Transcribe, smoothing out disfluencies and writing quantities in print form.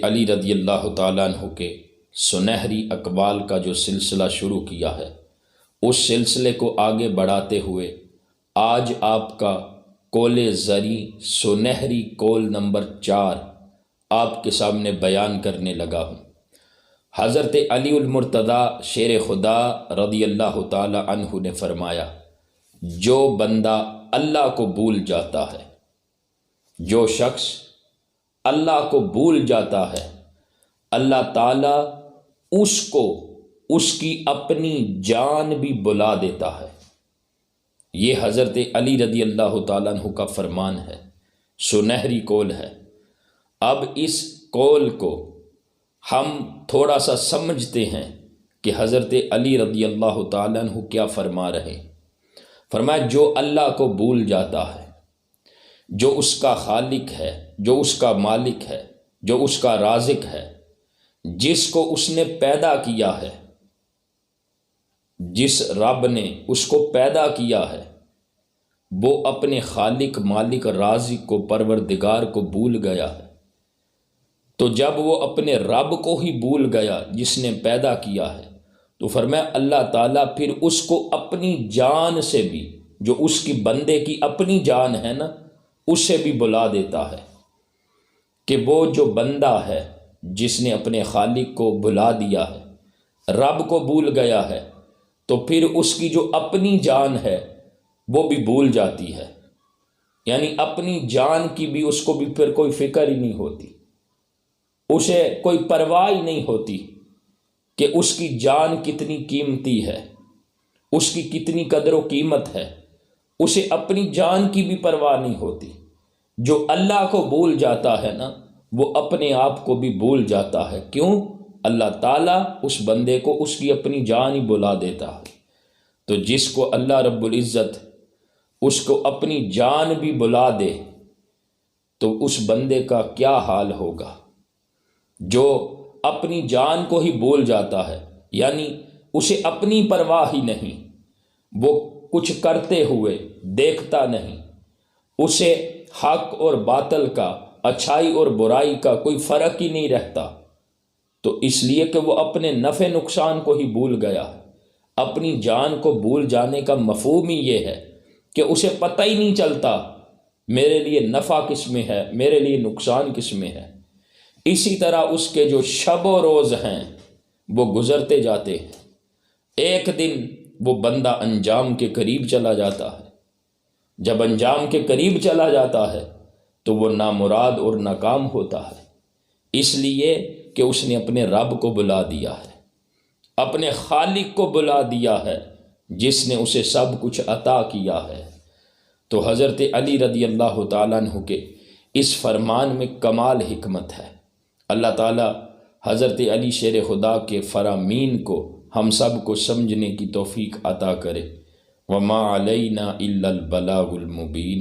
علی رضی اللہ تعالیٰ عنہ کے سنہری اقوال کا جو سلسلہ شروع کیا ہے، اس سلسلے کو آگے بڑھاتے ہوئے آج آپ کا قول زری سنہری قول نمبر 4 آپ کے سامنے بیان کرنے لگا ہوں۔ حضرت علی المرتضیٰ شیر خدا رضی اللہ تعالیٰ عنہ نے فرمایا، جو بندہ اللہ کو بھول جاتا ہے، جو شخص اللہ کو بھول جاتا ہے، اللہ تعالیٰ اس کو اس کی اپنی جان بھی بلا دیتا ہے۔ یہ حضرت علی رضی اللہ تعالیٰ عنہ کا فرمان ہے، سنہری قول ہے۔ اب اس قول کو ہم تھوڑا سا سمجھتے ہیں کہ حضرت علی رضی اللہ تعالیٰ عنہ کیا فرما رہے ہیں۔ فرمایا، جو اللہ کو بھول جاتا ہے، جو اس کا خالق ہے، جو اس کا مالک ہے، جو اس کا رازق ہے، جس کو اس نے پیدا کیا ہے، جس رب نے اس کو پیدا کیا ہے، وہ اپنے خالق مالک رازق کو پروردگار کو بھول گیا ہے۔ تو جب وہ اپنے رب کو ہی بھول گیا جس نے پیدا کیا ہے، تو فرمایا اللہ تعالیٰ پھر اس کو اپنی جان سے بھی، جو اس کی بندے کی اپنی جان ہے نا، اسے بھی بلا دیتا ہے۔ کہ وہ جو بندہ ہے جس نے اپنے خالق کو بھلا دیا ہے، رب کو بھول گیا ہے، تو پھر اس کی جو اپنی جان ہے وہ بھی بھول جاتی ہے۔ یعنی اپنی جان کی بھی اس کو بھی پھر کوئی فکر ہی نہیں ہوتی، اسے کوئی پرواہ ہی نہیں ہوتی کہ اس کی جان کتنی قیمتی ہے، اس کی کتنی قدر و قیمت ہے، اسے اپنی جان کی بھی پرواہ نہیں ہوتی۔ جو اللہ کو بھول جاتا ہے نا، وہ اپنے آپ کو بھی بھول جاتا ہے۔ کیوں؟ اللہ تعالیٰ اس بندے کو اس کی اپنی جان ہی بلا دیتا ہے۔ تو جس کو اللہ رب العزت اس کو اپنی جان بھی بلا دے تو اس بندے کا کیا حال ہوگا؟ جو اپنی جان کو ہی بھول جاتا ہے، یعنی اسے اپنی پرواہ ہی نہیں، وہ کچھ کرتے ہوئے دیکھتا نہیں، اسے حق اور باطل کا، اچھائی اور برائی کا کوئی فرق ہی نہیں رہتا، تو اس لیے کہ وہ اپنے نفع نقصان کو ہی بھول گیا ہے۔ اپنی جان کو بھول جانے کا مفہوم ہی یہ ہے کہ اسے پتہ ہی نہیں چلتا میرے لیے نفع کس میں ہے، میرے لیے نقصان کس میں ہے۔ اسی طرح اس کے جو شب و روز ہیں وہ گزرتے جاتے ہیں۔ ایک دن وہ بندہ انجام کے قریب چلا جاتا ہے۔ جب انجام کے قریب چلا جاتا ہے تو وہ نامراد اور ناکام ہوتا ہے، اس لیے کہ اس نے اپنے رب کو بلا دیا ہے، اپنے خالق کو بلا دیا ہے جس نے اسے سب کچھ عطا کیا ہے۔ تو حضرت علی رضی اللہ تعالیٰ عنہ کے اس فرمان میں کمال حکمت ہے۔ اللہ تعالیٰ حضرت علی شیر خدا کے فرامین کو ہم سب کو سمجھنے کی توفیق عطا کرے۔ وما علینا الا البلاغ المبین۔